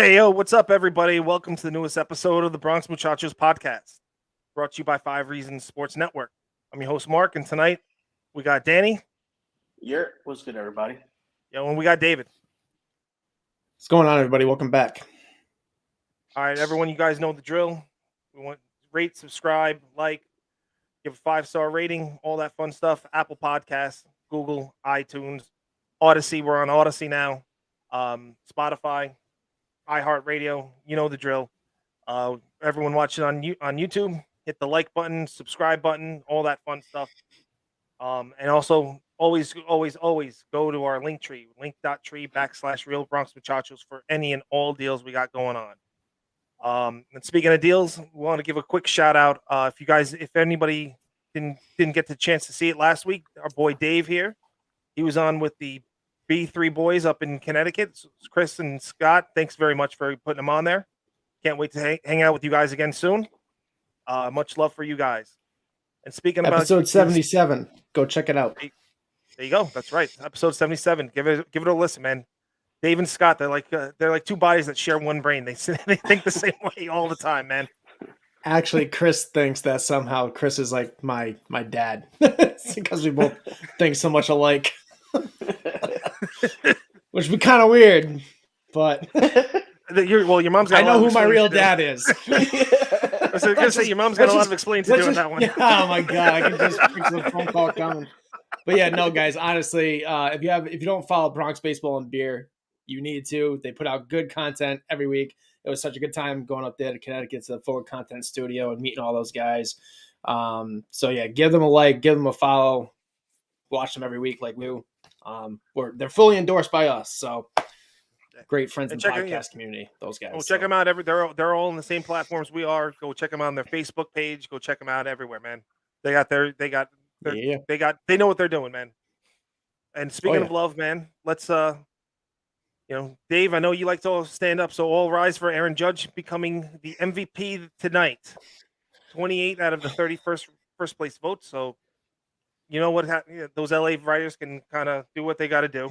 Hey, yo, what's up, everybody? Welcome to the newest episode of the Bronx Muchachos podcast, brought to you by 5 Reasons Sports Network. I'm your host, Mark, and tonight we got Danny, What's good, everybody? and we got David. What's going on, everybody? Welcome back. All right, everyone, you guys know the drill. We want rate, subscribe, like, give a 5-star rating, all that fun stuff. Apple Podcasts, Google, iTunes, Odyssey. We're on Odyssey now. Spotify, iHeartRadio. You know the drill. Everyone watching on YouTube, hit the like button, subscribe button, all that fun stuff. And also always go to our link tree, link.tree/real Bronx Muchachos for any and all deals we got going on. And speaking of deals, we want to give a quick shout out. If anybody didn't get the chance to see it last week, our boy Dave here, he was on with the B3 boys up in Connecticut. So Chris and Scott, thanks very much for putting them on there. Can't wait to hang out with you guys again soon. Much love for you guys. And speaking about episode 77, go check it out. There you go. That's right. Episode 77. Give it a listen, man. Dave and Scott, they're like two bodies that share one brain. They think the same way all the time, man. Actually, Chris thinks that somehow Chris is like my dad because we both think so much alike, which would be kind of weird. But your mom's got. I know who my real dad is. I was gonna say your mom's got a lot of explaining to do on that one. Yeah, oh my god, I can just picture the phone call coming. But yeah, no, guys. Honestly, if you don't follow Bronx Baseball and Beer, you need to. They put out good content every week. It was such a good time going up there to Connecticut to the Forward Content Studio and meeting all those guys. So yeah, give them a like, give them a follow, watch them every week like we. They're fully endorsed by us, so great friends in the podcast community. Those guys. Check them out. They're all on the same platforms we are. Go check them out on their Facebook page. Go check them out everywhere, man. They know what they're doing, man. And speaking of love, man, let's Dave, I know you like to stand up, so all rise for Aaron Judge becoming the MVP tonight. 28 out of the 31st first place votes. So you know what? Those LA writers can kind of do what they got to do.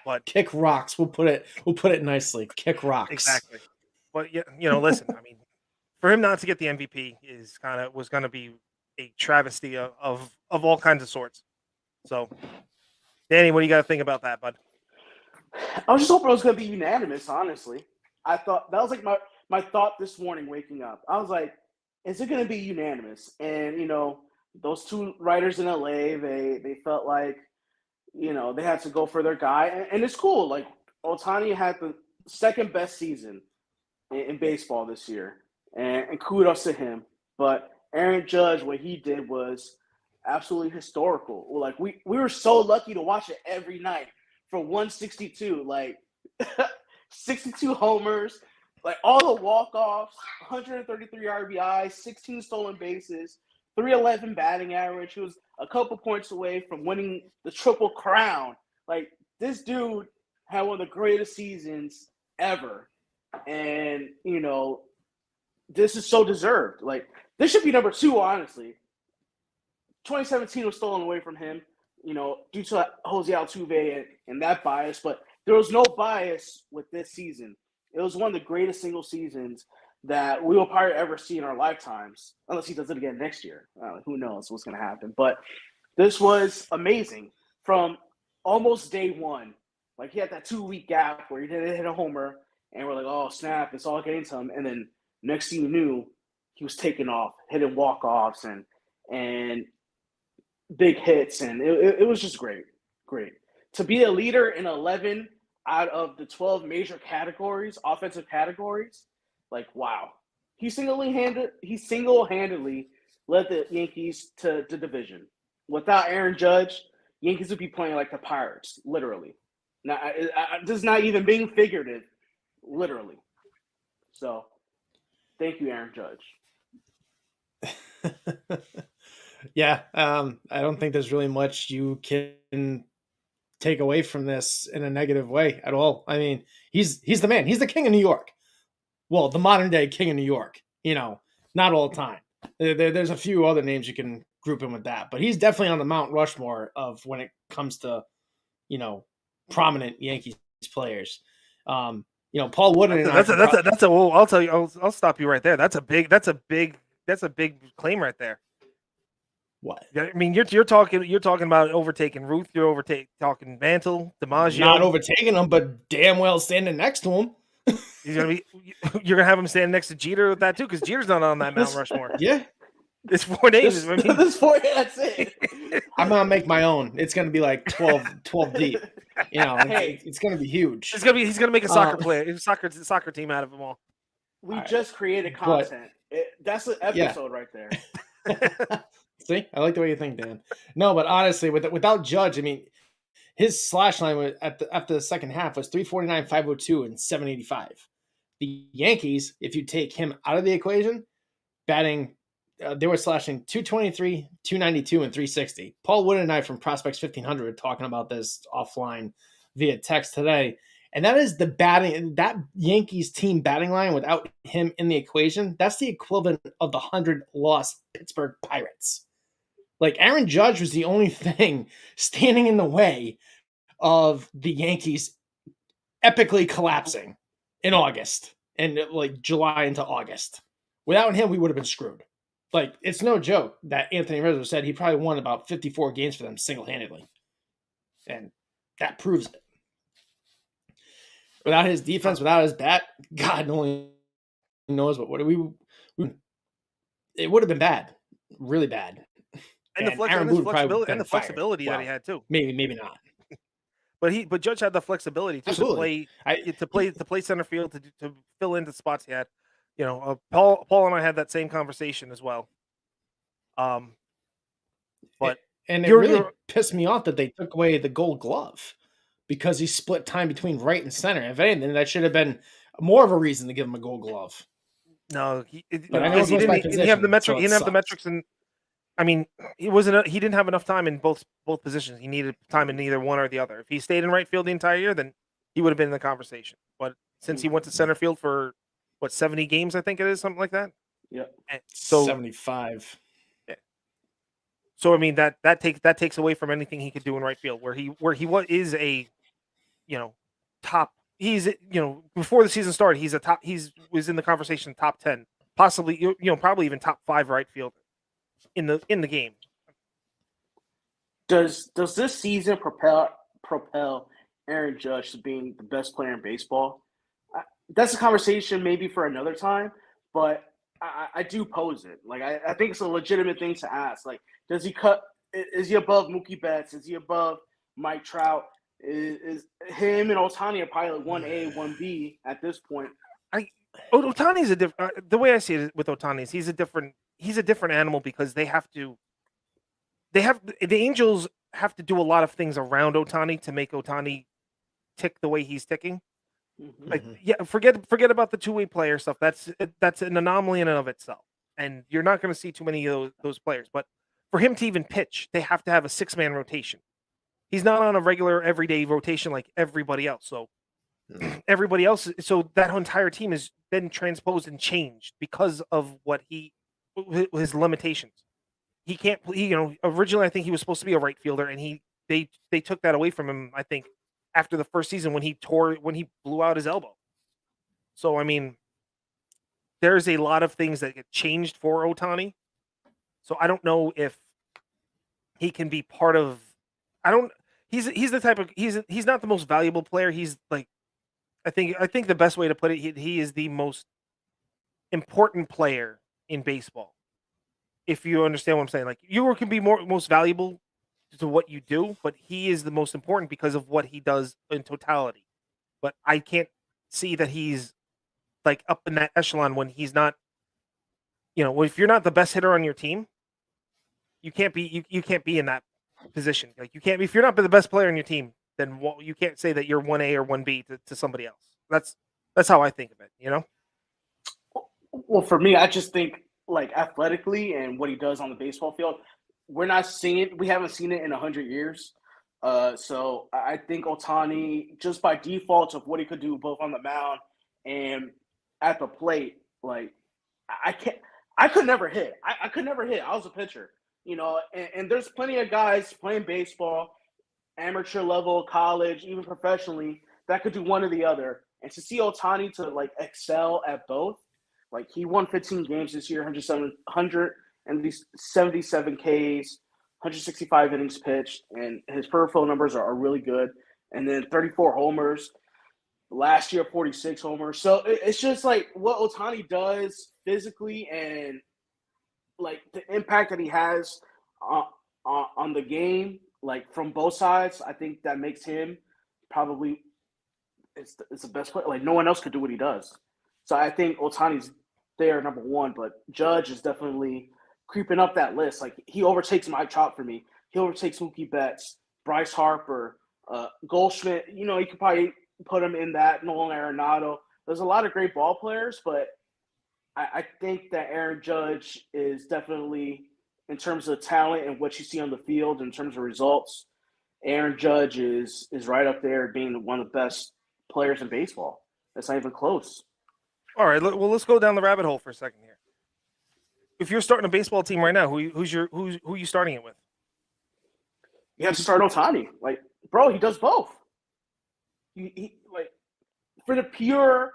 But kick rocks. We'll put it nicely. Kick rocks. Exactly. But listen. I mean, for him not to get the MVP was going to be a travesty of all kinds of sorts. So, Danny, what do you got to think about that, bud? I was just hoping it was going to be unanimous, honestly. I thought that was like my thought this morning waking up. I was like, is it going to be unanimous? And, those two writers in LA, they felt like, they had to go for their guy. And it's cool. Like, Ohtani had the second best season in baseball this year. And kudos to him. But Aaron Judge, what he did was absolutely historical. Like, we were so lucky to watch it every night. For 162, like 62 homers, like all the walk-offs, 133 RBIs, 16 stolen bases, 311 batting average. He was a couple points away from winning the Triple Crown. Like, this dude had one of the greatest seasons ever. And, this is so deserved. Like, this should be number 2, honestly. 2017 was stolen away from him, due to Jose Altuve and that bias, but there was no bias with this season. It was one of the greatest single seasons that we will probably ever see in our lifetimes, unless he does it again next year. Who knows what's going to happen? But this was amazing from almost day one. Like, he had that 2-week gap where he didn't hit a homer, and we're like, oh, snap, it's all getting to him. And then next thing you knew, he was taking off, hitting walk-offs and big hits, and it was just great. To be a leader in 11 out of the 12 major categories, offensive categories, like, wow. He single-handedly led the Yankees to the division. Without Aaron Judge, Yankees would be playing like the Pirates, literally. Now, this is not even being figurative, literally. So, thank you, Aaron Judge. Yeah, I don't think there's really much you can take away from this in a negative way at all. I mean, he's the man. He's the king of New York. Well, the modern day king of New York. Not all the time. There's a few other names you can group him with that, but he's definitely on the Mount Rushmore of when it comes to, prominent Yankees players. Paul Wooden and That's a. Well, I'll tell you. I'll stop you right there. That's a big claim right there. What? I mean, you're talking about overtaking Ruth. You're talking Mantle, DiMaggio. Not overtaking him, but damn well standing next to him. You're gonna have him stand next to Jeter with that too, because Jeter's not on that Mount Rushmore. Yeah, it's 4 names. This 4, that's it. I'm gonna make my own. It's gonna be like 12 deep. It's gonna be huge. He's gonna make a soccer player, soccer team out of them all. We just created content. That's an episode right there. See, I like the way you think, Dan. No, but honestly, without Judge, I mean, his slash line was after the second half was 349, 502, and 785. The Yankees, if you take him out of the equation, batting, they were slashing 223, 292, and 360. Paul Wood and I from Prospects 1500 were talking about this offline via text today. And that is that Yankees team batting line without him in the equation. That's the equivalent of the 100-loss Pittsburgh Pirates. Like, Aaron Judge was the only thing standing in the way of the Yankees epically collapsing in August and like July into August. Without him, we would have been screwed. Like, it's no joke that Anthony Rizzo said he probably won about 54 games for them single-handedly. And that proves it. Without his defense, without his bat, God only knows what it would have been bad. Really bad. And the flexibility that he had too. Maybe not. But Judge had the flexibility to play center field to fill in the spots he had. Paul and I had that same conversation as well. But it really pissed me off that they took away the Gold Glove because he split time between right and center. If anything, that should have been more of a reason to give him a Gold Glove. No, he didn't have the metrics. He didn't have the metrics, and I mean, he didn't have enough time in both positions. He needed time in either one or the other. If he stayed in right field the entire year, then he would have been in the conversation. But since he went to center field for 70 games, I think it is, something like that. Yeah. So 75. Yeah. So I mean that takes away from anything he could do in right field, where he is a, top. He's before the season started, he was in the conversation top 10, possibly probably even top 5 right fielder in the game. Does this season propel Aaron Judge to being the best player in baseball? That's a conversation maybe for another time, but I do pose it. Like, I think it's a legitimate thing to ask. Like, is he above Mookie Betts? Is he above Mike Trout? Is him and Ohtani are probably like 1A, 1B at this point? Ohtani's a different. The way I see it with Ohtani is he's a different animal, because the Angels have to do a lot of things around Ohtani to make Ohtani tick the way he's ticking. Mm-hmm. Like, yeah, forget about the two-way player stuff. That's an anomaly in and of itself, and you're not going to see too many of those players. But for him to even pitch, they have to have a 6-man rotation. He's not on a regular everyday rotation like everybody else. So everybody else, so that entire team is then transposed and changed because of his limitations. He can't play. Originally I think he was supposed to be a right fielder, and they took that away from him, I think, after the first season when he blew out his elbow. So I mean, there's a lot of things that get changed for Ohtani. So I don't know if he can be part of. He's the type of he's not the most valuable player. He's like, I think the best way to put it, he is the most important player in baseball. If you understand what I'm saying, like, you can be most valuable to what you do, but he is the most important because of what he does in totality. But I can't see that he's like up in that echelon when he's not. If you're not the best hitter on your team, you can't be in that position. Like, you can't be, if you're not the best player on your team, then you can't say that you're 1A or 1B to somebody else. That's how I think of it. Well, for me, I just think, like, athletically and what he does on the baseball field, we haven't seen it in 100 years. So I think Ohtani, just by default of what he could do both on the mound and at the plate, like, I could never hit. I could never hit. I was a pitcher, and there's plenty of guys playing baseball, amateur level, college, even professionally, that could do one or the other. And to see Ohtani to like excel at both, like he won 15 games this year, 177 Ks, 165 innings pitched, and his peripheral numbers are really good. And then 34 homers. Last year, 46 homers. So it's just like what Ohtani does physically and like the impact that he has on the game, like from both sides. I think that makes him probably it's the best player. Like no one else could do what he does. So I think Ohtani's there number one, but Judge is definitely creeping up that list. Like he overtakes Mike Trout for me. He overtakes Mookie Betts, Bryce Harper, Goldschmidt. You know, you could probably put him in that. Nolan Arenado. There's a lot of great ball players, but I think that Aaron Judge is definitely, in terms of talent and what you see on the field, in terms of results, Aaron Judge is right up there being one of the best players in baseball. That's not even close. All right, well, let's go down the rabbit hole for a second here. If you're starting a baseball team right now, who you starting it with? You have to start Ohtani. Like, bro, he does both. He like for the pure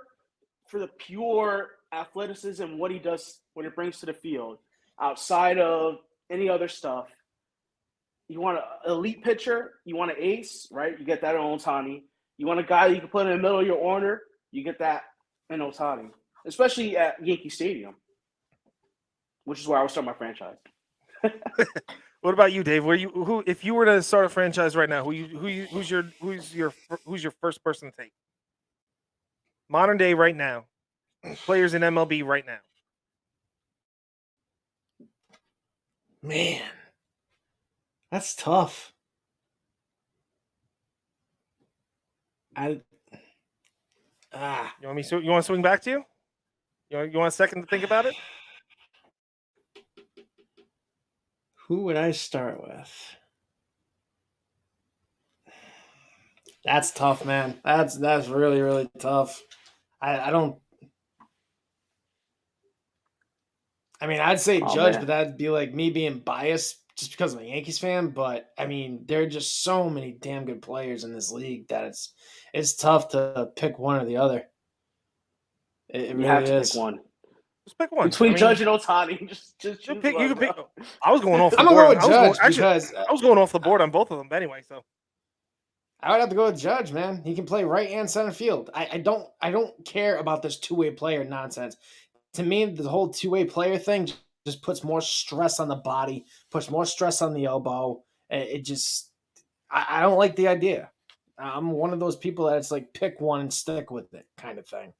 athleticism, what he does, what it brings to the field, outside of any other stuff. You want an elite pitcher, you want an ace, right? You get that in Ohtani. You want a guy you can put in the middle of your order, you get that in Ohtani, especially at Yankee Stadium, which is where I would start my franchise. What about you, Dave? Who if you were to start a franchise right now, who's your first person to take? Modern day right now. Players in MLB right now. Man, that's tough. You want to swing back to you? You want a second to think about it? Who would I start with? That's tough, man. That's really, really tough. I don't. I mean, I'd say Judge, man. but that'd be like me being biased just because I'm a Yankees fan. But I mean, there are just so many damn good players in this league that it's tough to pick one or the other. It really have to is. pick one. Just pick one. Between Judge and Ohtani, just choose you can pick. one. I was going off the I'm board. gonna go with Judge because I was going off the board on both of them anyway. So I would have to go with Judge, man. He can play right and center field. I don't care about this two-way player nonsense. To me, the whole two-way player thing just puts more stress on the body, puts more stress on the elbow. It just I don't like the idea. I'm one of those people that it's like pick one and stick with it kind of thing.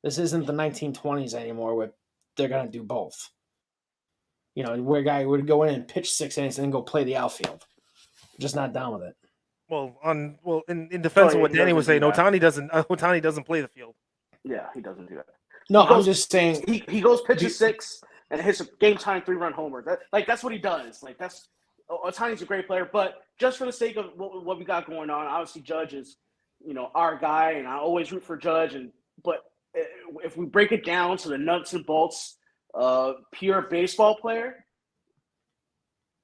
This isn't the 1920s anymore where they're going to do both. You know, where a guy would go in and pitch 6 innings and then go play the outfield. I'm just not down with it. Well, in defense of what Danny was saying, Ohtani doesn't play the field. Yeah, he doesn't do that. No, I'm just saying he goes pitches 6 and hits a game time 3-run homer. That's what he does. Like Ohtani's a great player, but just for the sake of what we got going on, obviously Judge is, our guy, and I always root for Judge. But if we break it down to the nuts and bolts, pure baseball player,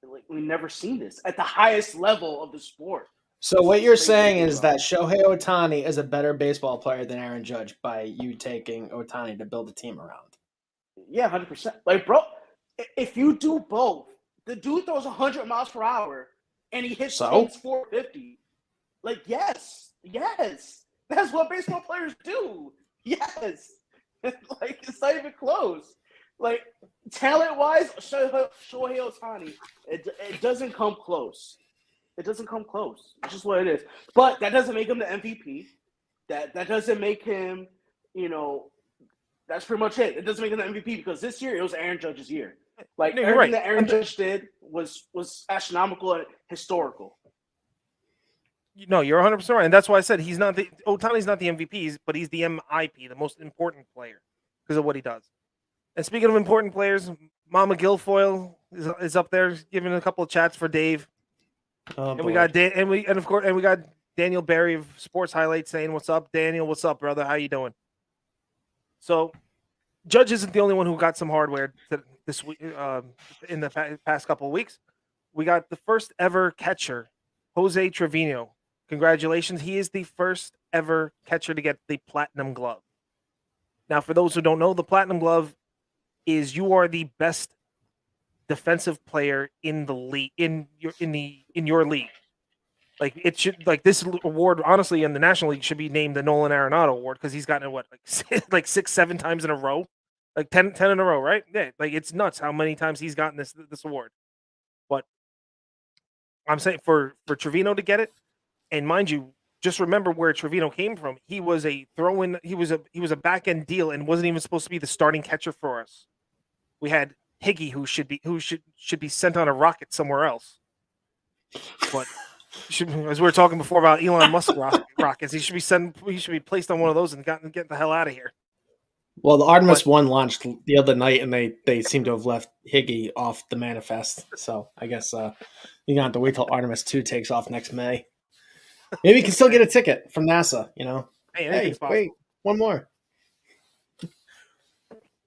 like we've never seen this at the highest level of the sport. So what you're saying is that Shohei Ohtani is a better baseball player than Aaron Judge by you taking Ohtani to build a team around. Yeah, 100%. Like, bro, if you do both, the dude throws 100 miles per hour and he hits 450. Like, yes. That's what baseball players do. Yes. Like, it's not even close. Like, talent-wise, Shohei Ohtani, it doesn't come close. It doesn't come close. It's just what it is. But that doesn't make him the MVP. That doesn't make him, that's pretty much it. It doesn't make him the MVP because this year it was Aaron Judge's year. Like everything that Aaron Judge did was astronomical and historical. No, you're 100% right, and that's why I said Ohtani's not the MVP, but he's the MIP, the most important player, because of what he does. And speaking of important players, Mama Guilfoyle is up there giving a couple of chats for Dave. And we got we got Daniel Barry of Sports Highlights saying, "What's up, Daniel? What's up, brother? How you doing?" So, Judge isn't the only one who got some hardware this week. In the past couple of weeks, we got the first ever catcher, Jose Trevino, congratulations. He is the first ever catcher to get the platinum glove. Now, for those who don't know, the platinum glove is you are the best defensive player in the league in your league. Like it should like this award honestly in the National League should be named the Nolan Arenado Award because he's gotten it what like 6-7 times in a row, like 10 in a row, right? Yeah, like it's nuts how many times he's gotten this award. But I'm saying for Trevino to get it, and mind you, just remember where Trevino came from. He was a throw-in. He was a back end deal and wasn't even supposed to be the starting catcher for us. We had Higgy who should be sent on a rocket somewhere else. But as we were talking before about Elon Musk rockets, he should be placed on one of those and get the hell out of here. Well, the Artemis 1 launched the other night, and they seem to have left Higgy off the manifest. So I guess you're gonna have to wait till Artemis 2 takes off next May. Maybe you can still get a ticket from NASA. Hey, wait, one more.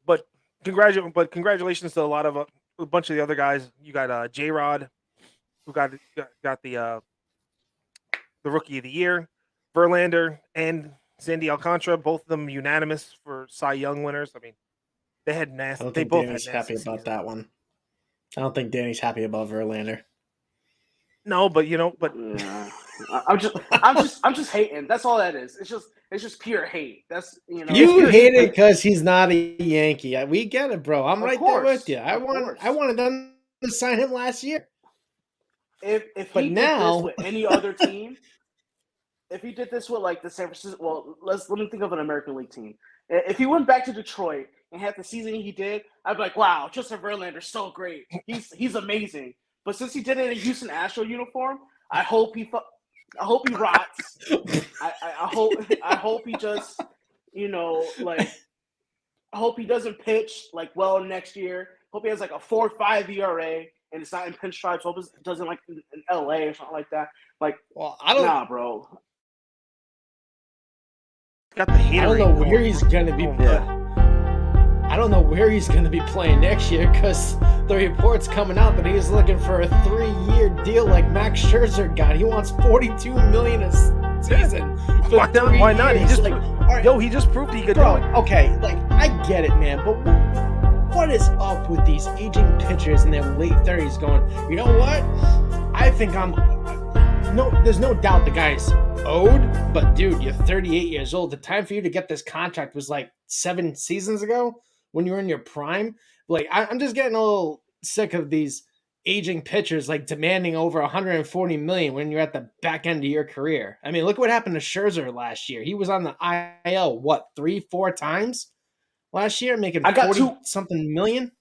But congratulations to a bunch of the other guys. You got J-Rod, who got the Rookie of the Year, Verlander and Sandy Alcantara, both of them unanimous for Cy Young winners. I mean, they had nasty. I don't They think both Danny's had happy nasty about seasons. that one. I don't think Danny's happy about Verlander. No, but yeah. I'm just hating. That's all that is. It's just pure hate. That's You hate it because he's not a Yankee. We get it, bro. I'm right there with you. I wanted them to sign him last year. If he did this with any other team, if he did this with like the San Francisco, well, let me think of an American League team. If he went back to Detroit and had the season he did, I'd be like, wow, Justin Verlander's so great. He's amazing. But since he did it in a Houston Astro uniform, I hope he rots. I hope he just I hope he doesn't pitch well next year. Hope he has like a 4.5 ERA and it's not in pinstripes. Hope it doesn't like in LA or something like that. Nah, bro. Got the hater. I don't know where he's gonna be. I don't know where he's gonna be playing next year because the report's coming out that he's looking for a 3-year deal like Max Scherzer got. He wants $42 million a season. Why not? He just he just proved he could do it. Okay, I get it, man, but what is up with these aging pitchers in their late 30s going, you know what? I think there's no doubt the guy's owed, but dude, you're 38 years old. The time for you to get this contract was 7 seasons ago when you were in your prime. I'm just getting a little sick of these aging pitchers demanding over $140 million when you're at the back end of your career. I mean, look what happened to Scherzer last year. He was on the IL 3-4 times last year, making 40-something million.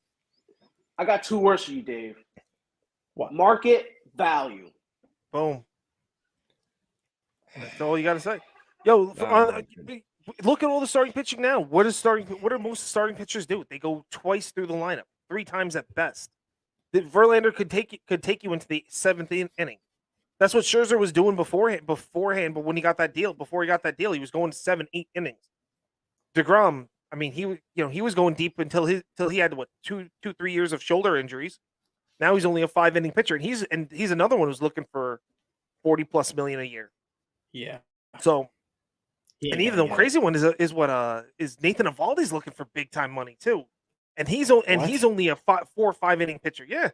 I got 2 words for you, Dave. What? Market value. Boom. That's all you got to say. Yo, look at all the starting pitching now. What do most starting pitchers do? They go twice through the lineup, 3 times at best. Verlander could take you into the 7th inning. That's what Scherzer was doing beforehand. But when he got that deal, he was going 7-8 innings. DeGrom, I mean, he was going deep until he had 2-3 years of shoulder injuries. Now he's only a 5-inning pitcher, and he's another one who's looking for $40+ million a year. Yeah. So, and even the crazy one is Nathan Eovaldi's looking for big time money too, and he's only a 4 or 5 inning pitcher. Yeah.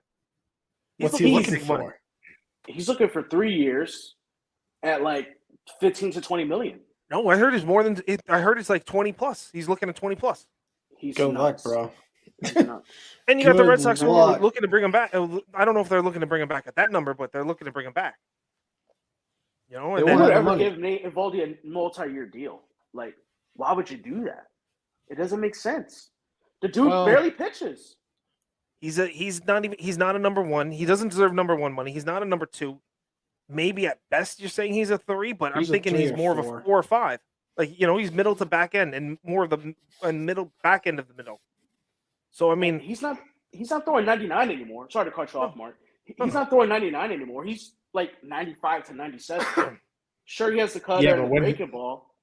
What's he looking for? Money. He's looking for 3 years at 15 to 20 million. No, I heard it's more than it. I heard it's 20+. He's looking at 20+. He's good luck, bro. And you got the Red Sox who are looking to bring him back. I don't know if they're looking to bring him back at that number, but they're looking to bring him back. And would ever give Nate Eovaldi a multi-year deal? Why would you do that? It doesn't make sense. The dude barely pitches. He's not a number 1. He doesn't deserve number 1 money. He's not a number 2. Maybe at best you're saying he's a 3, but I'm thinking he's more of a 4 or 5. He's middle to back end and more of the middle back end of the middle. So I mean, he's not throwing 99 anymore. Sorry to cut you off, Mark. He's not throwing 99 anymore. He's 95 to 97. Sure, he has the cutter and the breaking ball.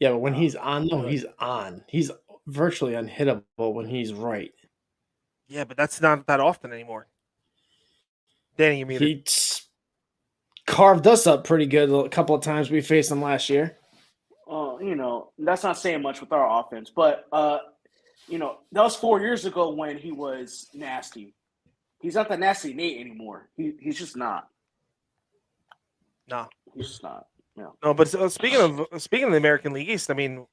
Yeah, but when he's on, he's on. He's virtually unhittable when he's right. Yeah, but that's not that often anymore. Danny, you mean carved us up pretty good a couple of times we faced them last year. That's not saying much with our offense, but that was 4 years ago when he was nasty. He's not the nasty Nate anymore. He's just not. No, he's just not. No. No, but speaking of the American League East, I mean,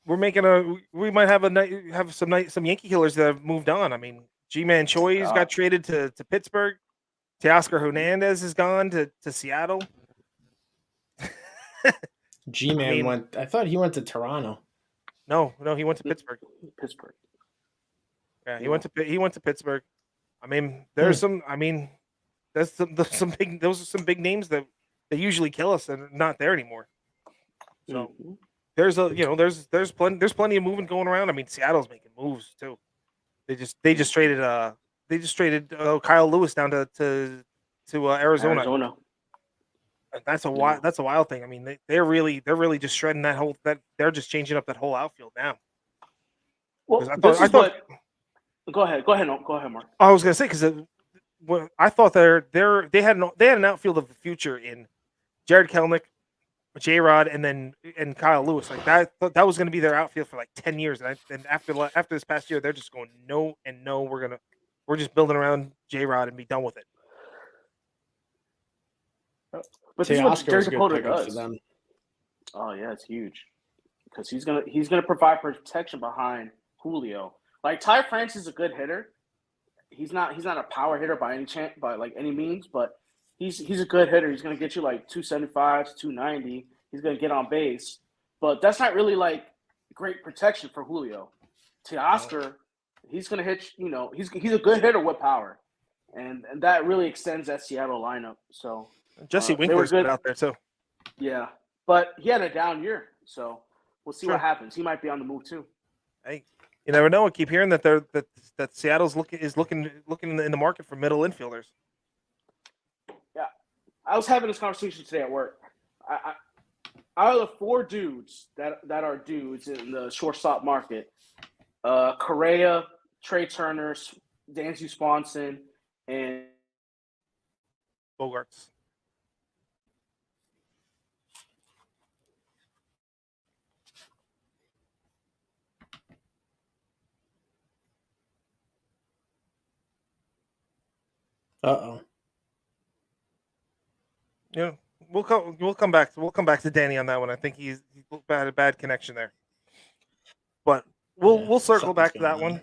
we might have some Yankee killers that have moved on. I mean, G-Man Choi's got traded to Pittsburgh. Teoscar Hernandez has gone to Seattle. G-Man went. I thought he went to Toronto. No, he went to Pittsburgh. Pittsburgh. Yeah, he went to Pittsburgh. I mean, there's some. I mean, there's some big. Those are some big names that usually kill us and are not there anymore. So there's plenty of movement going around. I mean, Seattle's making moves too. They just traded Kyle Lewis down to Arizona. That's a wild thing. I mean, they're really just shredding that they're just changing up that whole outfield now. Well, go ahead, Mark. I was gonna say because I thought they had an outfield of the future in Jared Kelenic, J-Rod, and Kyle Lewis. Like that was going to be their outfield for like 10 years. And after this past year, they're just going no and no. We're just building around J-Rod and be done with it. But this is what Jerry Dipoto does. For them. Oh yeah, it's huge because he's gonna provide protection behind Julio. Like Ty France is a good hitter. He's not a power hitter by any means, but he's a good hitter. He's gonna get you like 275 to 290. He's gonna get on base, but that's not really like great protection for Julio. Teoscar, he's gonna hit. He's a good hitter with power, and that really extends that Seattle lineup. So. Jesse Winkler's good out there too. Yeah, but he had a down year, so we'll see what happens. He might be on the move too. Hey, you never know. I keep hearing that Seattle's looking in the market for middle infielders. Yeah, I was having this conversation today at work. Out of the 4 dudes that are dudes in the shortstop market, Correa, Trey Turner, Dansby Swanson, and Bogarts. Uh-oh. Yeah, we'll come back to Danny on that one. I think he's had a bad connection there, but we'll circle back to that one.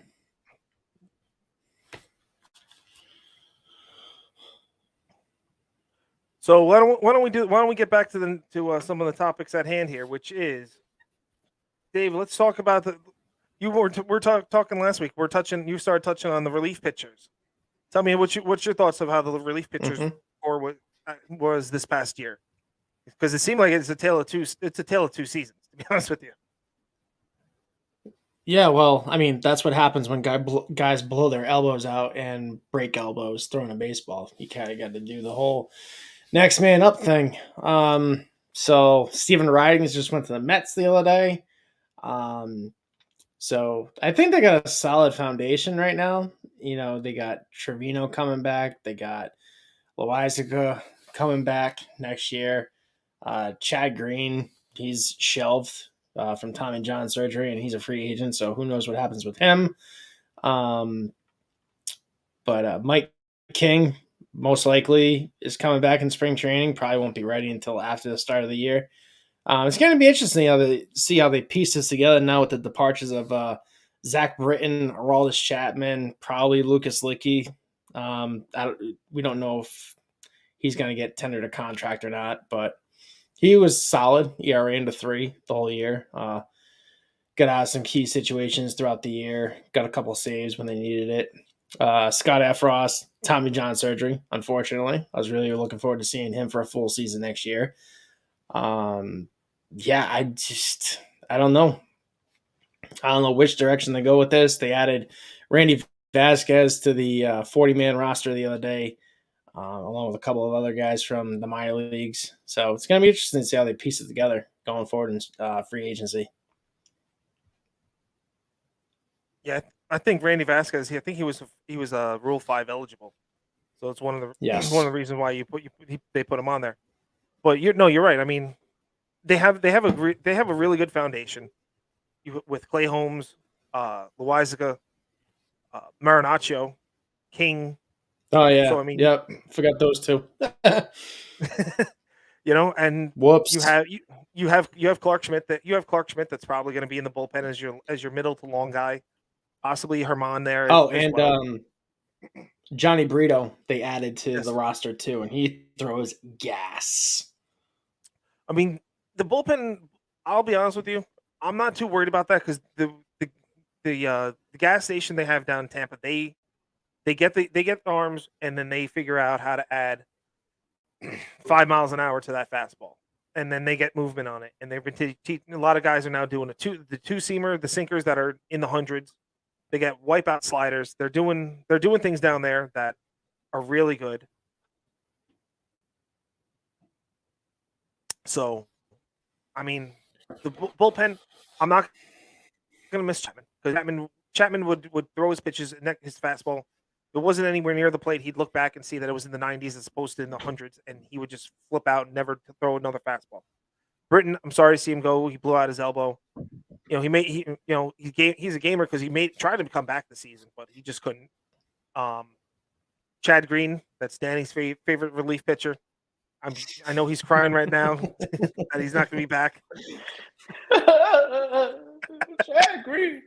So why don't we get back to some of the topics at hand here, which is, Dave. Let's talk about we're talking last week. You started touching on the relief pitchers. Tell me what's your thoughts of how the relief pitchers was this past year, because it seemed like it's a tale of two seasons, to be honest with you. Yeah, well, I mean, that's what happens when guys blow their elbows out and break elbows throwing a baseball. You kind of got to do the whole next man up thing. So Steven Ridings just went to the Mets the other day. So I think they got a solid foundation right now. They got Trevino coming back. They got Loizaga coming back next year. Chad Green, he's shelved from Tommy John surgery, and he's a free agent, so who knows what happens with him. But Mike King most likely is coming back in spring training. Probably won't be ready until after the start of the year. It's going to be interesting how they piece this together now with the departures of Zach Britton, Aroldis Chapman, probably Lucas Licky. We don't know if he's going to get tendered a contract or not, but he was solid. ERA into 3 the whole year. Got out of some key situations throughout the year. Got a couple saves when they needed it. Scott Efros, Tommy John surgery, unfortunately. I was really looking forward to seeing him for a full season next year. Yeah, I don't know. I don't know which direction they go with this. They added Randy Vasquez to the 40-man roster the other day, along with a couple of other guys from the minor leagues. So it's going to be interesting to see how they piece it together going forward in free agency. Yeah, I think Randy Vasquez. I think he was Rule 5 eligible. So it's one of the Yes. one of the reasons why they put him on there. But you're right. I mean, they have a really good foundation with Clay Holmes, Loizaga, Marinaccio, King. Oh yeah. So I mean, Yep. Forgot those two. and Whoops. you have Clark Schmidt that's probably going to be in the bullpen as your middle to long guy, possibly Herman there Oh, as and well. Johnny Brito they added to Yes. the roster too, and he throws gas. I mean, the bullpen. I'll be honest with you, I'm not too worried about that because the gas station they have down in Tampa, they get the arms and then they figure out how to add 5 miles an hour to that fastball, and then they get movement on it. And they've been teaching a lot of guys are now doing the two seamer, the sinkers that are in the hundreds. They get wipeout sliders. They're doing things down there that are really good. So, I mean, the bullpen. I'm not going to miss Chapman because Chapman would throw his pitches and his fastball. If it wasn't anywhere near the plate, he'd look back and see that it was in the 90s as opposed to in the hundreds, and he would just flip out and never throw another fastball. Britton, I'm sorry to see him go. He blew out his elbow. He's a gamer because tried to come back this season, but he just couldn't. Chad Green, that's Danny's favorite relief pitcher. I know he's crying right now that he's not going to be back. Chad Green,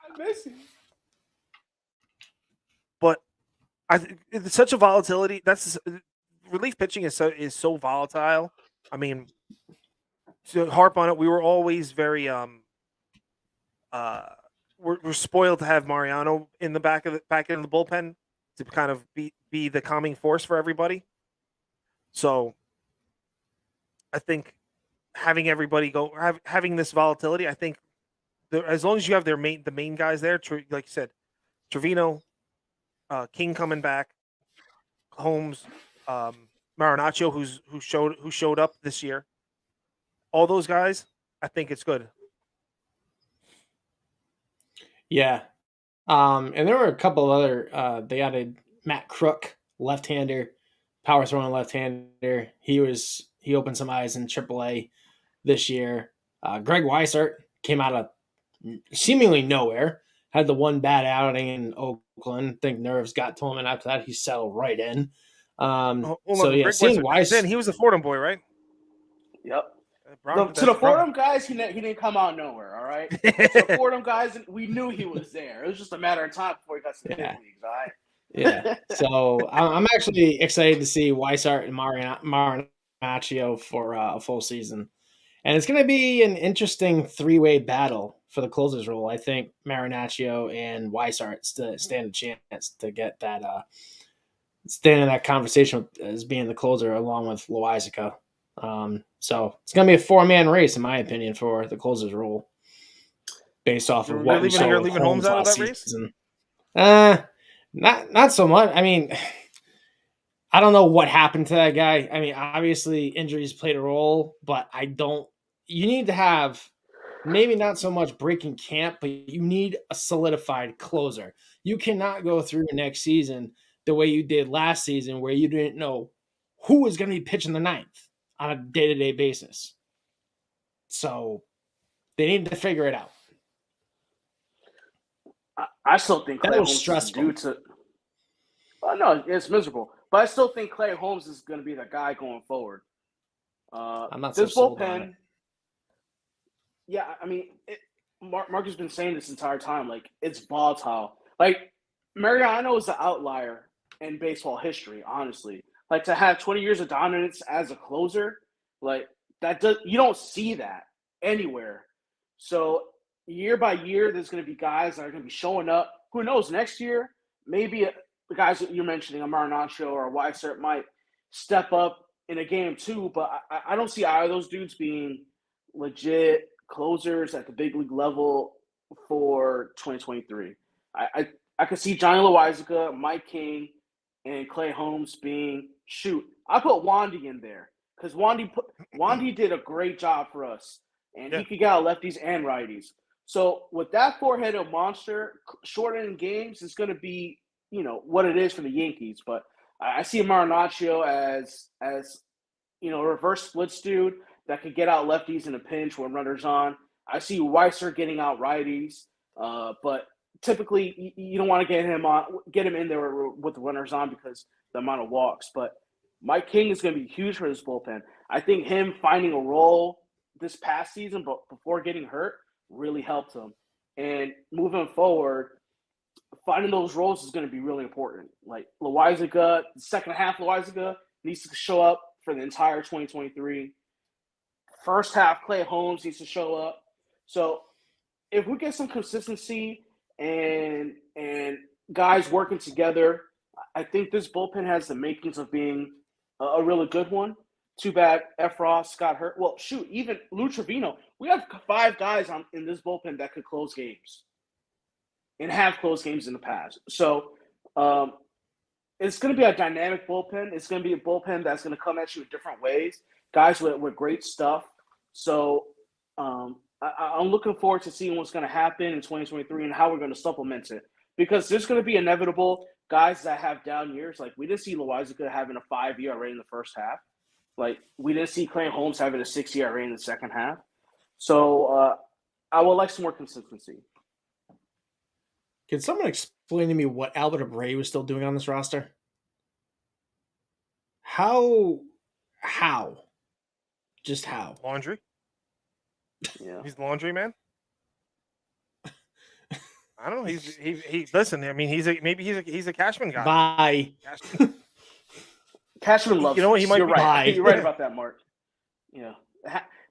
I miss him. But it's such a volatility. Relief pitching is so volatile. I mean, to harp on it, we were always very we're spoiled to have Mariano in the back end of the bullpen to kind of be the calming force for everybody. So I think having everybody having this volatility, I think as long as you have the main guys there, like you said, Trevino, King coming back, Holmes, Marinaccio, who showed up this year, all those guys, I think it's good. Yeah. And there were a couple of other. They added Matt Crook, left-hander, power throwing left-hander. He opened some eyes in AAA this year. Greg Weissert came out of seemingly nowhere. Had the one bad outing in Oakland. I think nerves got to him, and after that, he settled right in. Seeing Weiss. Then he was a Fordham boy, right? Yep. To the Fordham guys, he didn't come out of nowhere. All right. The Fordham guys, we knew he was there. It was just a matter of time before he got to the big leagues. All right. Yeah. So I'm actually excited to see Weissart and Marinaccio for a full season. And it's going to be an interesting three-way battle for the closer's role. I think Marinaccio and Weissart stand a chance to get that stand in that conversation as being the closer along with Loizaga. So it's going to be a four-man race, in my opinion, for the closer's role based off of what we saw with Holmes out of that season. Not so much. I mean, I don't know what happened to that guy. I mean, obviously injuries played a role, but you need to have maybe not so much breaking camp, but you need a solidified closer. You cannot go through next season the way you did last season where you didn't know who was going to be pitching the ninth on a day-to-day basis. So they need to figure it out. I still think Clay Holmes is due to. No, it's miserable. But I still think Clay Holmes is going to be the guy going forward. I'm not so sold on it. Yeah, I mean, Mark has been saying this entire time. Like, it's volatile. Like, Mariano is the outlier in baseball history, honestly. Like, to have 20 years of dominance as a closer, like, you don't see that anywhere. So, year by year, there's going to be guys that are going to be showing up. Who knows, next year, maybe the guys that you're mentioning, a Marinaccio or a Weissert, might step up in a game too, but I don't see either of those dudes being legit closers at the big league level for 2023. I could see Johnny Loizaga, Mike King, and Clay Holmes being I put Wandy in there because Wandy did a great job for us, and he could get out lefties and righties. So with that four-headed monster, short inning games is going to be what it is for the Yankees. But I see Marinaccio as a reverse splits dude that could get out lefties in a pinch when runners on. I see Weiser getting out righties, but typically you don't want to get him in there with the runners on because the amount of walks. But Mike King is going to be huge for this bullpen. I think him finding a role this past season, but before getting hurt, really helped him. And moving forward, finding those roles is going to be really important. Like Loaizaga, the second half, Loaizaga needs to show up for the entire 2023. First half, Clay Holmes needs to show up. So if we get some consistency and guys working together, I think this bullpen has the makings of being a really good one. Too bad Efros got hurt. Well, shoot, even Lou Trevino. We have 5 guys in this bullpen that could close games and have closed games in the past. So it's going to be a dynamic bullpen. It's going to be a bullpen that's going to come at you in different ways. Guys with great stuff. So I'm looking forward to seeing what's going to happen in 2023 and how we're going to supplement it. Because there's going to be inevitable guys that have down years. Like we didn't see Loaizaga having a 5 ERA in the first half. Like we didn't see Clay Holmes having a 6 ERA in the second half. So I would like some more consistency. Can someone explain to me what Albert Abreu was still doing on this roster? How? Just how? Laundry? Yeah. He's the laundry man? I don't know. He listen, I mean he's a Cashman guy. Bye. Cashman loves. You know what? He might You're be. right. You're right about that, Mark. Yeah,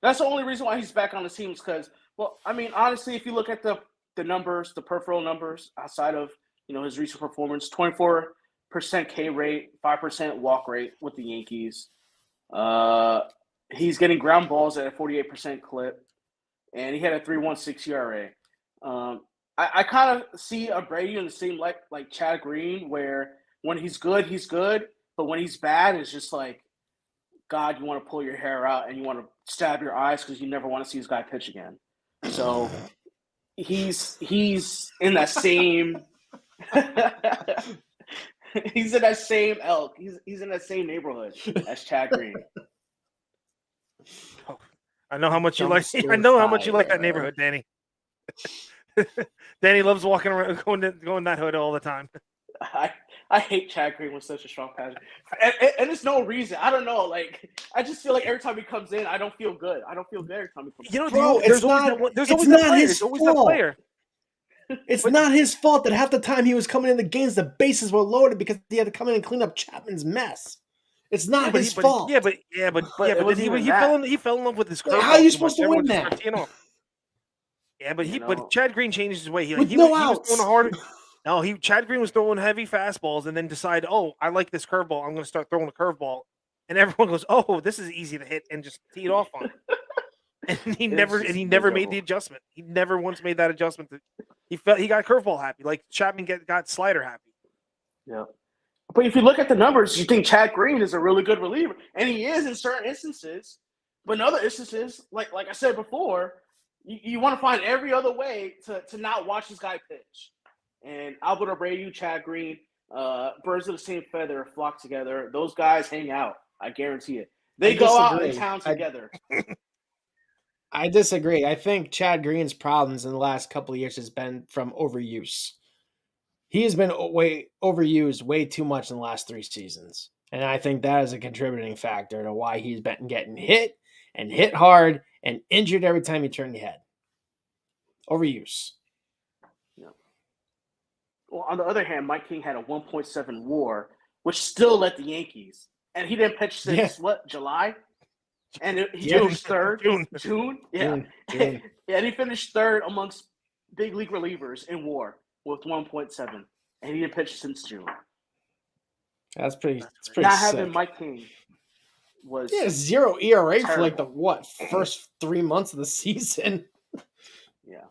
that's the only reason why he's back on the team is because, well, I mean, honestly, if you look at the numbers, the peripheral numbers outside of his recent performance, 24% K rate, 5% walk rate with the Yankees. He's getting ground balls at a 48% clip, and he had a 3.16 ERA. I kind of see Abreu in the same like Chad Green, where when he's good, but when he's bad, it's just like, God, you want to pull your hair out and you want to stab your eyes because you never want to see this guy pitch again. So he's in that same he's in that same elk. He's in that same neighborhood as Chad Green. I know how much you like. I know how much you like that neighborhood, Danny. Danny loves walking around, going that hood all the time. I hate Chad Green with such a strong passion, and it's no reason. I don't know. Like I just feel like every time he comes in, I don't feel good. I don't feel good every time he comes in. Bro, there's always that player. It's not his fault that half the time he was coming in the games, the bases were loaded because he had to come in and clean up Chapman's mess. It's not his fault. But then he fell in love with his curveball. How are you supposed to win that? Yeah, but Chad Green changed his way. He was throwing harder. No, Chad Green was throwing heavy fastballs and then decided, oh, I like this curveball. I'm going to start throwing a curveball. And everyone goes, oh, this is easy to hit, and just tee it off on it. And he never made the adjustment. He never once made that adjustment. He got curveball happy, like Chapman got slider happy. Yeah. But if you look at the numbers, you think Chad Green is a really good reliever, and he is in certain instances. But in other instances, like I said before, you want to find every other way to not watch this guy pitch. And Albert Abreu, Chad Green, birds of the same feather flock together. Those guys hang out. I guarantee it. They go out in town together. I disagree. I think Chad Green's problems in the last couple of years has been from overuse. He has been overused way too much in the last 3 seasons. And I think that is a contributing factor to why he's been getting hit and hit hard and injured every time he turned the head. Overuse. Yeah. Well, on the other hand, Mike King had a 1.7 WAR, which still led the Yankees. And he didn't pitch since, July? And he finished third? June? Yeah. June. And he finished third amongst big league relievers in WAR with 1.7. And he didn't pitch since June. That's pretty Not sick. having Mike King was 0 ERA terrible. for like the first 3 months of the season. Yeah.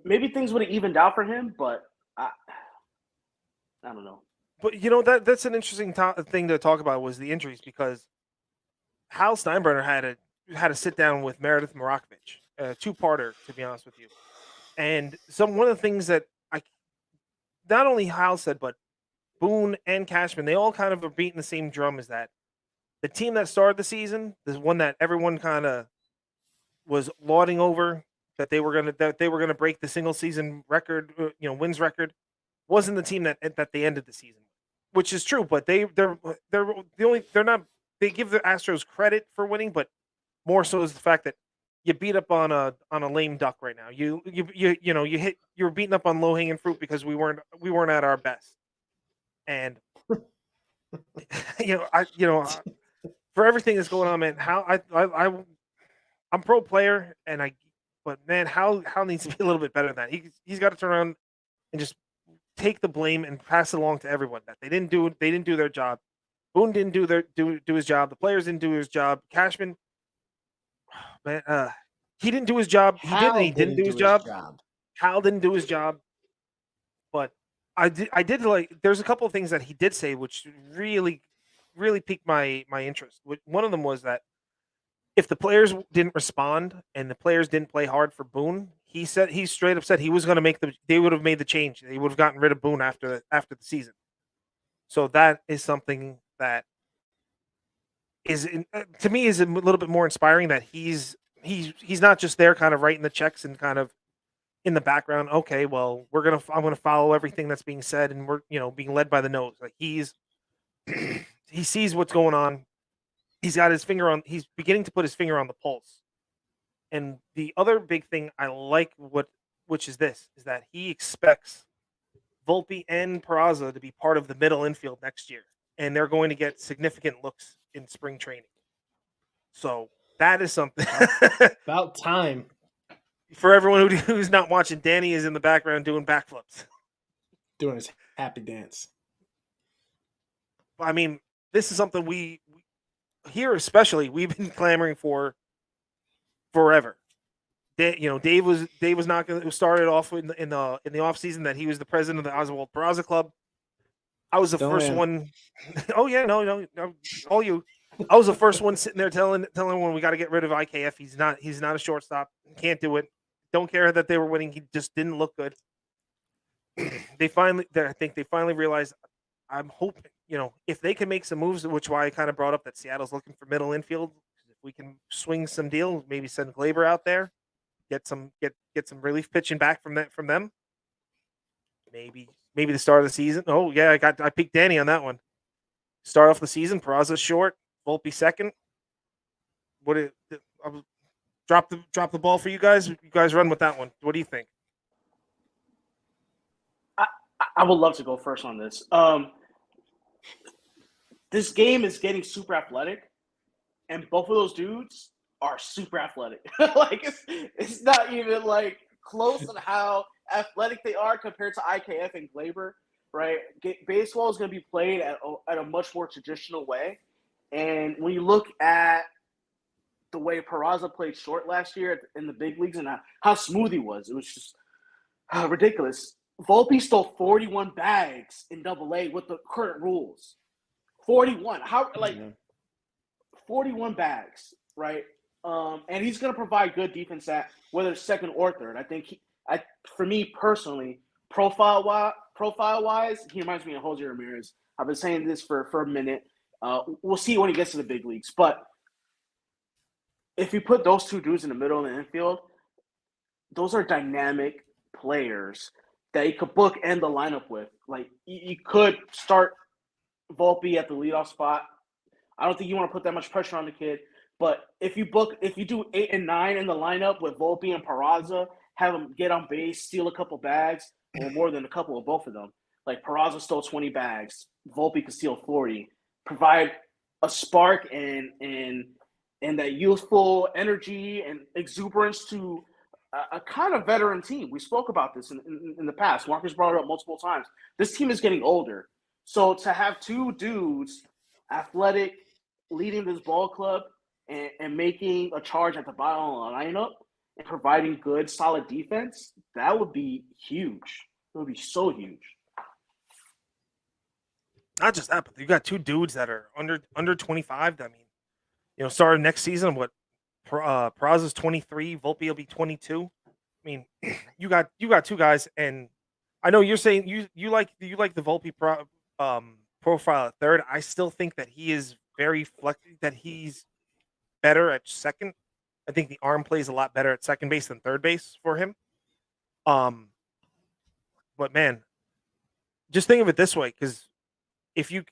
Maybe things would have evened out for him, but I don't know. But that's an interesting thing to talk about was the injuries, because Hal Steinbrenner had a sit down with Meredith Marakovich, a 2-parter, to be honest with you. And one of the things that not only Hal said, but Boone and Cashman, they all kind of are beating the same drum as that. The team that started the season, the one that everyone kind of was lauding over that they were gonna break the single season record, wins record, wasn't the team that they ended the season, which is true. But they're not. They give the Astros credit for winning, but more so is the fact that you beat up on a lame duck right now. You're beating up on low hanging fruit because we weren't at our best, and for everything that's going on, man. I'm pro player, but man, how needs to be a little bit better than that. He's got to turn around and just take the blame and pass it along to everyone that they didn't do their job. Boone didn't do his job. The players didn't do his job. Cashman, man, he didn't do his job. He didn't do his job. Hal didn't do his job. But I did like. There's a couple of things that he did say which really, really piqued my interest. One of them was that if the players didn't respond and the players didn't play hard for Boone, he straight up said he was going to they would have made the change. They would have gotten rid of Boone after the season. So that is something that is to me is a little bit more inspiring that he's not just there kind of writing the checks and kind of in the background. Okay, well, I'm going to follow everything that's being said and we're, being led by the nose. Like he sees what's going on. He's beginning to put his finger on the pulse. And the other big thing I like which is that he expects Volpe and Peraza to be part of the middle infield next year. And they're going to get significant looks in spring training. So that is something. About time. For everyone who's not watching, Danny is in the background doing backflips. Doing his happy dance. I mean, this is something we here especially we've been clamoring for forever. Dave was not going to start it off in the off season that he was the president of the Oswald Peraza Club. I was the first one. Oh yeah, no, all you. I was the first one sitting there telling everyone we got to get rid of IKF. He's not a shortstop. Can't do it. Don't care that they were winning. He just didn't look good. I think they finally realized. I'm hoping, if they can make some moves, which why I kind of brought up that Seattle's looking for middle infield. If we can swing some deals, maybe send Glaber out there, get some relief pitching back from them. Maybe the start of the season. Oh yeah, I picked Danny on that one. Start off the season, Peraza short, Volpe second. I'll drop the ball for you guys. You guys run with that one. What do you think? I would love to go first on this. This game is getting super athletic, and both of those dudes are super athletic. Like it's not even like close on how athletic they are compared to IKF and Glaber, right? Baseball is going to be played at a much more traditional way, and when you look at the way Peraza played short last year in the big leagues and how smooth he was, it was just ridiculous. Volpe stole 41 bags in Double-A with the current rules. 41. 41 bags, right? And he's going to provide good defense at whether it's second or third. I think for me personally, profile wise, he reminds me of Jose Ramirez. I've been saying this for a minute. We'll see when he gets to the big leagues. But if you put those two dudes in the middle of the infield, those are dynamic players that you could book and the lineup with. Like you could start Volpe at the leadoff spot. I don't think you want to put that much pressure on the kid. But if you do 8 and 9 in the lineup with Volpe and Peraza, have them get on base, steal a couple bags, or more than a couple of both of them. Like Peraza stole 20 bags, Volpe could steal 40. Provide a spark and that youthful energy and exuberance to a kind of veteran team. We spoke about this in the past. Marcus brought it up multiple times. This team is getting older. So to have two dudes, athletic, leading this ball club and making a charge at the bottom of the lineup and providing good, solid defense, that would be huge. It would be so huge. Not just that, but you got two dudes that are under 25. I mean, starting next season, Peraza's 23, Volpe will be 22. I mean, you got two guys, and I know you're saying you like the Volpe profile at third. I still think that he is that he's better at second. I think the arm plays a lot better at second base than third base for him. Um, but man, just think of it this way, because if you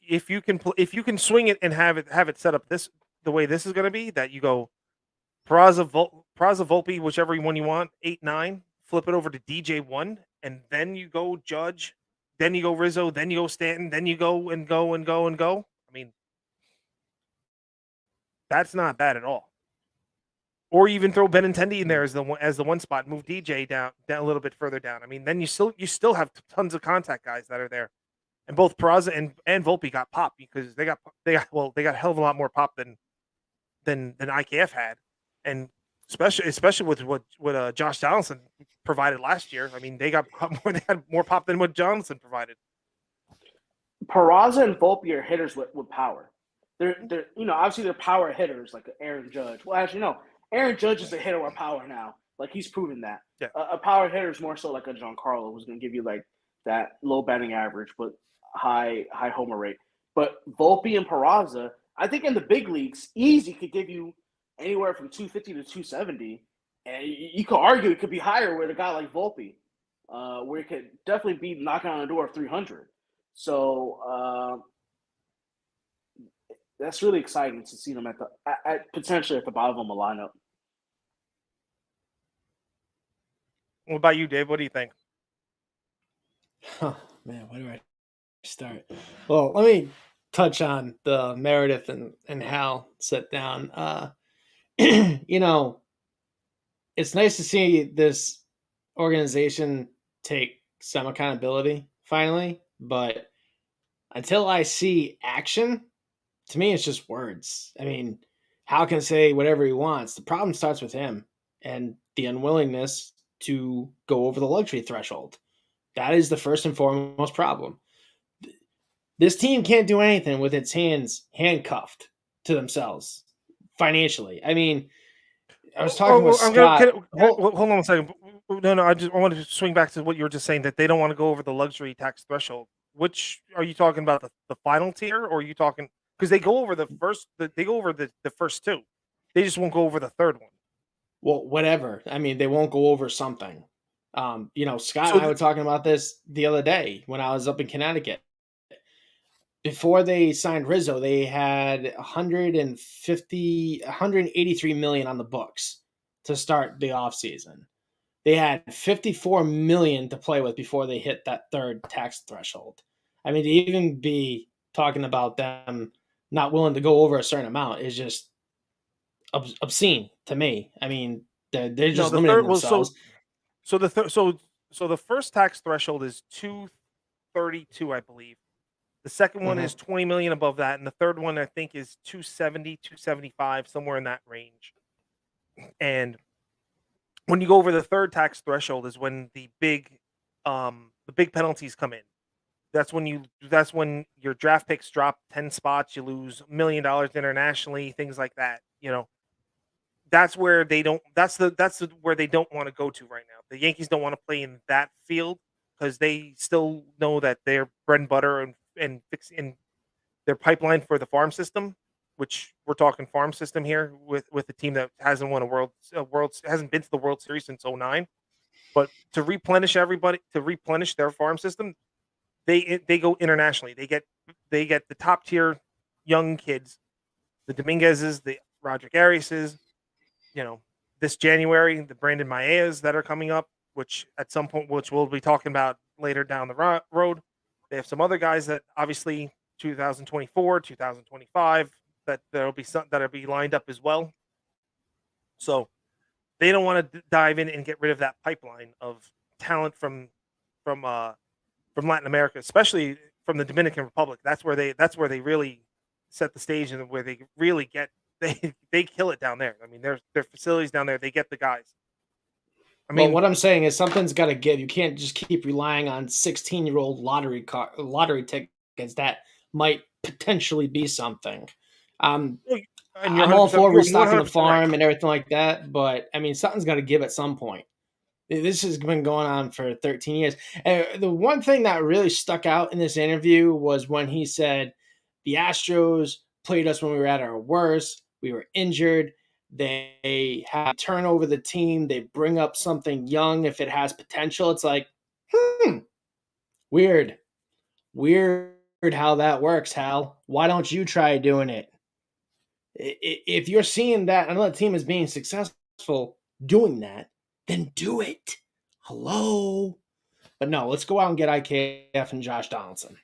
can swing it and have it set up the way this is going to be, that you go Peraza Volpe, whichever one you want, 8-9, flip it over to DJ 1, and then you go Judge, then you go Rizzo, then you go Stanton, then you go and go and go and go. I mean, that's not bad at all. Or even throw Benintendi in there as the one spot, move DJ down a little bit further down. I mean, then you still have tons of contact guys that are there. And both Peraza and Volpe got pop because they got a hell of a lot more pop than IKF had, and especially with what Josh Donaldson provided last year. I mean, they had more pop than what Johnson provided. Peraza and Volpe are hitters with power. They're obviously they're power hitters like Aaron Judge. Well, actually no, Aaron Judge is a hitter with power now. Like he's proven that. Yeah. A power hitter is more so like a Giancarlo who's going to give you like that low batting average but high homer rate. But Volpe and Peraza, I think in the big leagues, easy could give you anywhere from 250 to 270, and you could argue it could be higher with a guy like Volpe, where it could definitely be knocking on the door of 300. So that's really exciting to see them potentially at the bottom of the lineup. What about you, Dave? What do you think? Oh, man, where do I start? Well, let me touch on the Meredith and Hal sit down. It's nice to see this organization take some accountability finally, but until I see action, to me, it's just words. I mean, Hal can say whatever he wants. The problem starts with him and the unwillingness to go over the luxury threshold. That is the first and foremost problem. This team can't do anything with its hands handcuffed to themselves financially. I mean, I was talking with Scott. Hold on a second. No, I wanted to swing back to what you were just saying, that they don't want to go over the luxury tax threshold. Which are you talking about, the final tier, or are you talking, because they go over the first two. They just won't go over the third one. Well, whatever. I mean, they won't go over something. Scott and I were talking about this the other day when I was up in Connecticut. Before they signed Rizzo, they had 183 million on the books to start the offseason. They had 54 million to play with before they hit that third tax threshold. I mean, to even be talking about them not willing to go over a certain amount is just obscene to me. I mean, they're just limiting themselves. So the first tax threshold is 232, I believe. The second one is 20 million above that, and the third one I think is 270, 275, somewhere in that range. And when you go over the third tax threshold is when the big penalties come in. That's when your draft picks drop 10 spots, you lose $1 million internationally, things like that. That's where they don't where they don't want to go to right now. The Yankees don't want to play in that field because they still know that their bread and butter and fixing their pipeline for the farm system, which we're talking farm system here with a team that hasn't won hasn't been to the World Series since 2009. But to replenish their farm system, they go internationally. They get the top tier young kids, the Dominguezes, the Roderick Ariases, this January, the Brandon Maillas that are coming up, which at some point, which we'll be talking about later down the road. They have some other guys that obviously 2024, 2025 that'll be lined up as well. So they don't want to dive in and get rid of that pipeline of talent from Latin America, especially from the Dominican Republic. That's where they really set the stage and where they really get they kill it down there. I mean, their facilities down there, they get the guys. I mean, what I'm saying is something's got to give. You can't just keep relying on 16-year-old lottery tickets that might potentially be something. I'm all for restocking the farm and everything like that, but I mean, something's got to give at some point. This has been going on for 13 years. And the one thing that really stuck out in this interview was when he said the Astros played us when we were at our worst. We were injured. They have turn over the team. They bring up something young if it has potential. It's like, weird. Weird how that works, Hal. Why don't you try doing it? If you're seeing that another team is being successful doing that, then do it. Hello. But no, let's go out and get IKF and Josh Donaldson.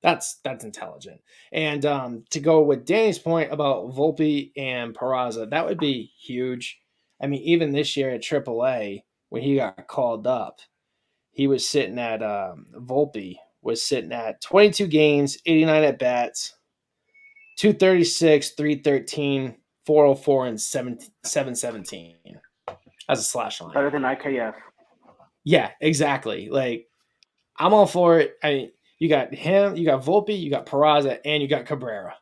That's intelligent. And to go with Danny's point about Volpe and Peraza, that would be huge. I mean, even this year at AAA, when he got called up, he was sitting at Volpe was sitting at 22 games, 89 at bats, 236, 313, 404, and 717 as a slash line. Better than IKF. Yeah, exactly. Like, I'm all for it. I mean, you got him, you got Volpe, you got Peraza, and you got Cabrera.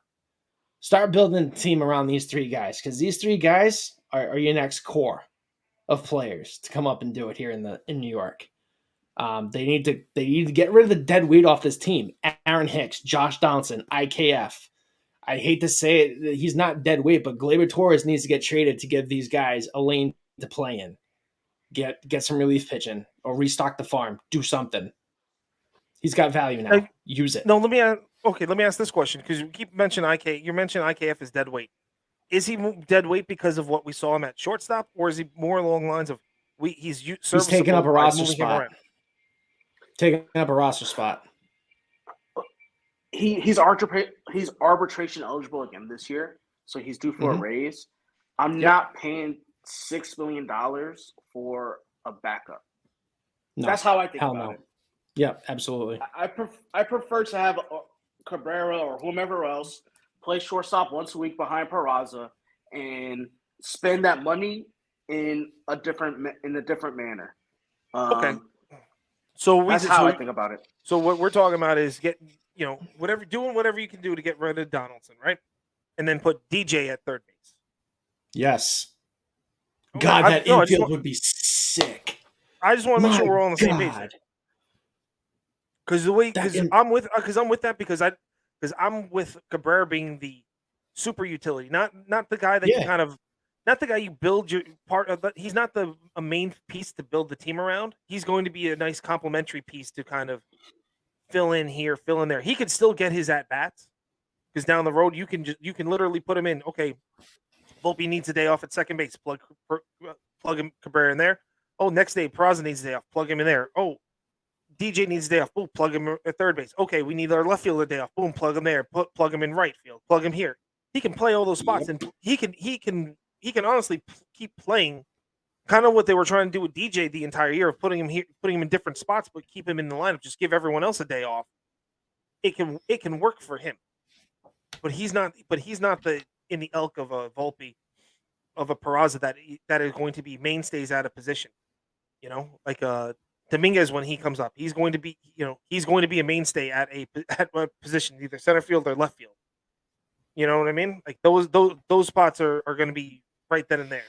Start building the team around these three guys, because these three guys are your next core of players to come up and do it here in New York. They need to get rid of the dead weight off this team. Aaron Hicks, Josh Donaldson, IKF. I hate to say it, he's not dead weight, but Gleyber Torres needs to get traded to give these guys a lane to play in. Get some relief pitching or restock the farm. Do something. He's got value now. Use it. No, let me ask this question, because you keep mentioning IK. You mentioned IKF is dead weight. Is he dead weight because of what we saw him at shortstop, or is he more along the lines of he's taking up a roster spot? Taking up a roster spot. He's arbitration eligible again this year, so he's due for a raise. I'm not paying $6 million for a backup. No, that's how I think about it. Yeah, absolutely. I prefer to have Cabrera or whomever else play shortstop once a week behind Peraza and spend that money in a different manner. Okay. So that's how I think about it. So what we're talking about is doing whatever you can do to get rid of Donaldson, right? And then put DJ at third base. Yes. God, that infield would be sick. I just want to make sure we're all on the same page. Because I'm with that because I'm with Cabrera being the super utility, not the guy that you kind of, not the guy you build your part of. He's not a main piece to build the team around. He's going to be a nice complementary piece to kind of fill in here, fill in there. He could still get his at bats because down the road you can literally put him in. Okay, Volpe needs a day off at second base. Plug him Cabrera in there. Oh, next day Peraza needs a day off. Plug him in there. Oh, DJ needs a day off. Boom, plug him at third base. Okay, we need our left fielder day off. Boom, plug him there. Plug him in right field. Plug him here. He can play all those spots, and he can honestly keep playing. Kind of what they were trying to do with DJ the entire year of putting him here, putting him in different spots, but keep him in the lineup. Just give everyone else a day off. It can work for him, but he's not in the ilk of a Volpe, of a Peraza that is going to be mainstays out of position. Like Dominguez when he comes up, he's going to be a mainstay at a position, either center field or left field. You know what I mean? Like those spots are going to be right then and there.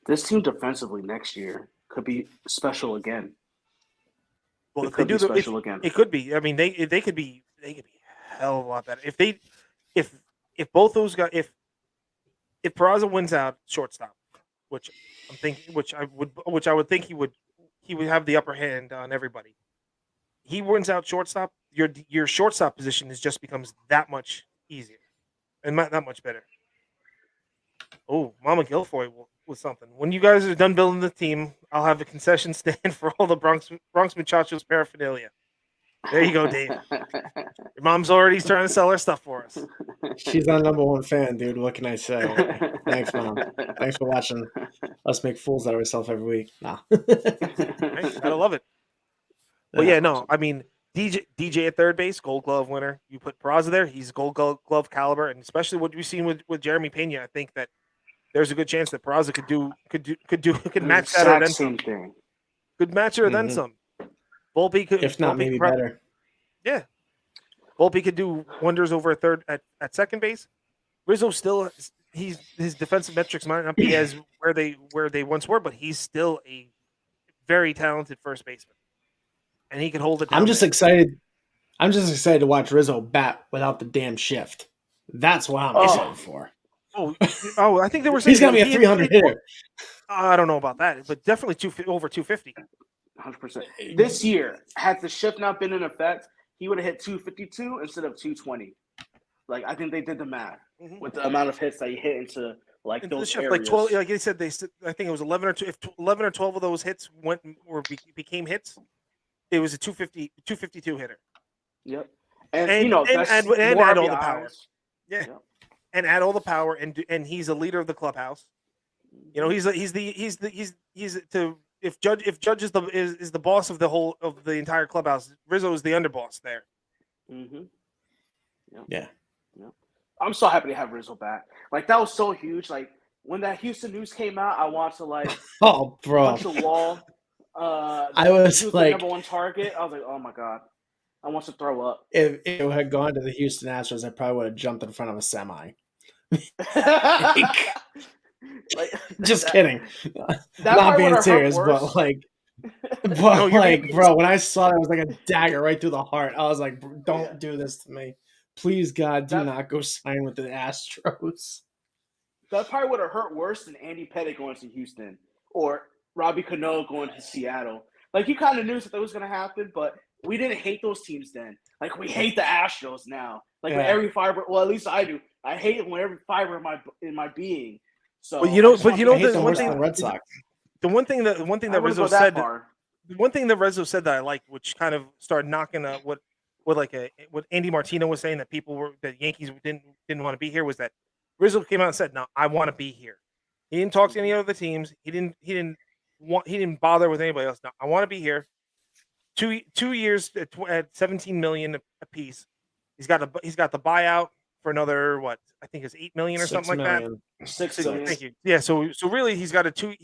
This team defensively next year could be special again. Well, if they do special again, it could be. I mean, they could be hell of a lot better if both those guys, if Peraza wins out shortstop, which I would think he would have the upper hand on everybody. He wins out shortstop. Your shortstop position just becomes that much easier and that much better. Oh, Mama Guilfoyle with something. When you guys are done building the team, I'll have a concession stand for all the Bronx Muchachos paraphernalia. There you go, Dave. Your mom's already trying to sell her stuff for us. She's our number one fan, dude. What can I say? Thanks, Mom. Thanks for watching us make fools out of ourselves every week. Nah. I love it. But yeah, no, I mean, DJ at third base, Gold Glove winner. You put Peraza there, he's Gold Glove caliber, and especially what we've seen with Jeremy Pena, I think that there's a good chance that Peraza could match that or then some. Could match it or then some. Volpe could, if not, maybe better. Yeah, Volpe could do wonders over at second base. Rizzo still his defensive metrics might not be as where they once were, but he's still a very talented first baseman, and he can hold it down. I'm just excited. I'm just excited to watch Rizzo bat without the damn shift. That's what I'm excited for. Oh, I think they were saying he's gonna be a 300 hitter. I don't know about that, but definitely over 250. 100%. This year, had the shift not been in effect, he would have hit 252 instead of 220. Like, I think they did the math with the amount of hits that he hit into those shift, areas. like 12, like they said, I think it was 11 or 2, if 11 or 12 of those hits went or became hits, it was a 252 hitter. Yep. And add all the power. Yeah. Yep. And add all the power, and he's a leader of the clubhouse. You know, if Judge is the boss of the entire clubhouse, Rizzo is the underboss there. Mm-hmm. Yep. Yeah. Yep. I'm so happy to have Rizzo back. Like, that was so huge. Like, when that Houston news came out, I watched to punch the wall. I was like, the number one target. I was like, oh my god, I want to throw up. If it had gone to the Houston Astros, I probably would have jumped in front of a semi. Just kidding. Not being serious, but bro, when I saw that, it was like a dagger right through the heart. I was like, don't do this to me. Please, God, do not go sign with the Astros. That probably would have hurt worse than Andy Pettitte going to Houston or Robbie Cano going to Seattle. Like, you kind of knew that was going to happen, but we didn't hate those teams then. Like, we hate the Astros now. Like, with every fiber. Well, at least I do. I hate it with every fiber in my being. So, the one thing that Rizzo said. The one thing that Rizzo said that I liked, which kind of started knocking what Andy Martino was saying, that the Yankees didn't want to be here, was that Rizzo came out and said, "No, I want to be here." He didn't talk to any other teams. He didn't bother with anybody else. No, I want to be here. 2 years at $17 million a piece. He's got the buyout for another I think it's $8 million or something like that. 6 million. Thank you. Yeah. So really, he's got two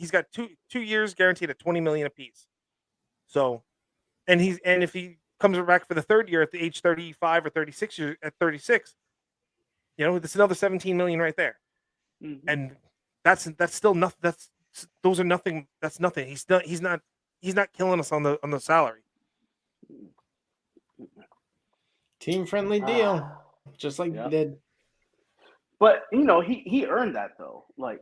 years guaranteed at $20 million a piece. So, and if he comes back for the third year at the age 35 or 36 years at 36, you know, that's another $17 million right there. Mm-hmm. And that's still nothing. Those are nothing. That's nothing. He's not killing us on the salary. Team friendly deal, just like he did. But you know, he earned that though. Like,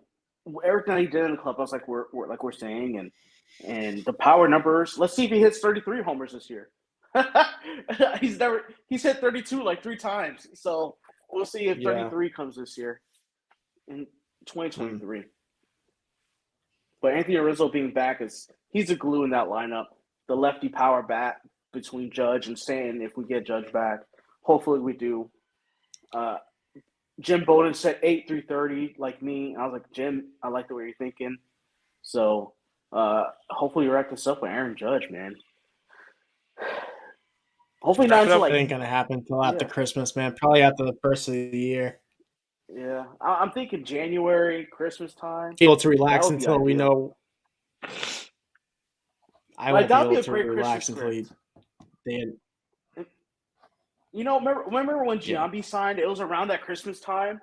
everything he did in the clubhouse, like we're saying, and the power numbers. Let's see if he hits 33 homers this year. He's hit 32 like 3 times. So we'll see if 33 comes this year in 2023. But Anthony Rizzo being back he's a glue in that lineup. The lefty power bat between Judge and Stanton. If we get Judge back, hopefully we do. Jim Bowden said 8-330 like me. I was like, Jim, I like the way you're thinking. So hopefully you wrap this up with Aaron Judge, man. Hopefully not until ain't gonna happen until after Christmas, man. Probably after the first of the year. Yeah, I'm thinking January, Christmas time. Able to relax until we know. I won't be able to relax until he did. You know, remember when Giambi signed? It was around that Christmas time,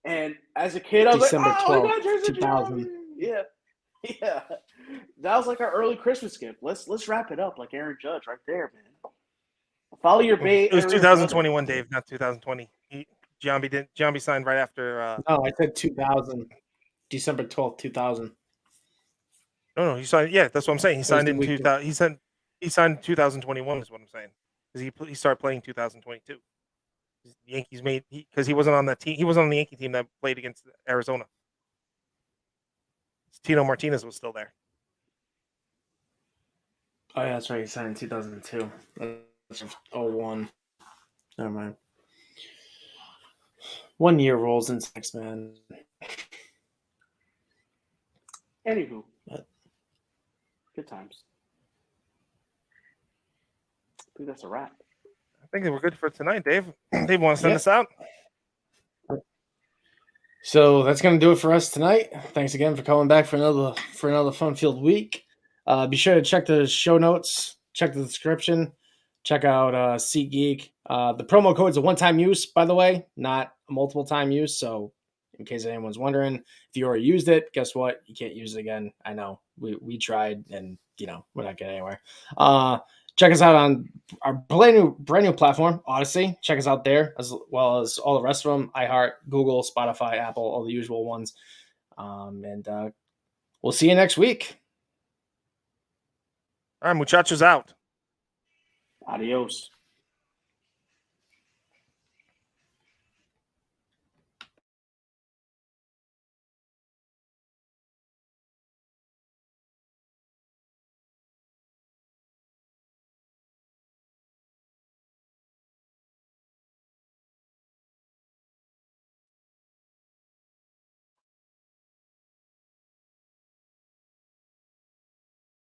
and as a kid, I was December like, "Oh, 12th, 2000." Yeah. That was like our early Christmas gift. Let's wrap it up like Aaron Judge right there, man. Follow your Bay. It was 2021, Dave, not 2020. Giambi signed right after. No, I said 2000, December 12th, 2000. No, he signed. Yeah, that's what I'm saying. He signed in 2000. He signed 2021 is what I'm saying, because he started playing 2022. The Yankees because he wasn't on that team. He wasn't on the Yankee team that played against Arizona. Tino Martinez was still there. Oh yeah, that's right. He signed in 2002. 01. Never mind. 1 year rolls into next, man. Anywho, good times. I think that's a wrap. I think we're good for tonight, Dave. Dave, want to send us out? So that's going to do it for us tonight. Thanks again for coming back for another fun-filled week. Be sure to check the show notes, check the description, check out SeatGeek. The promo code is a one-time use, by the way, not a multiple-time use. So in case anyone's wondering. If you already used it, guess what? You can't use it again. I know we tried, and we're not getting anywhere. Check us out on our brand new platform, Odyssey. Check us out there, as well as all the rest of them: iHeart, Google, Spotify, Apple, all the usual ones. And we'll see you next week. All right, muchachos out. Adios.